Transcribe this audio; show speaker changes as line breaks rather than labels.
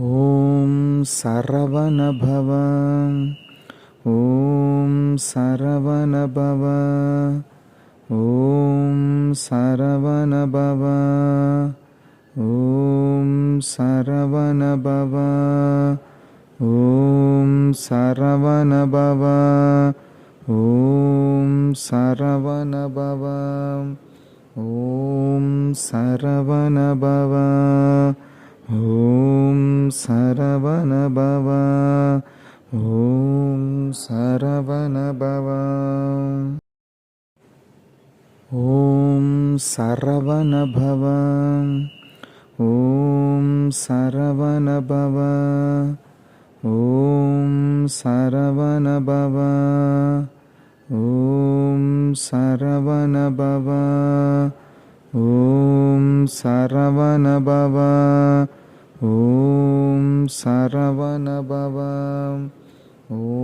ஓம் Saravanabhava. ஓம் Saravanabhava. ஓம் Saravanabhava. ஓம் Saravanabhava. ஓம் Saravanabhava. ஓம் Saravanabhava. ஓம் Saravanabhava. ஓம் Saravanabhava. ஓம் Saravanabhava. ஓம் Saravanabhava. ஓம் Saravanabhava. ஓம் Saravanabhava. ஓம் Saravanabhava. ஓம் Saravanabhava. ஓம் Saravanabhava. ஓம்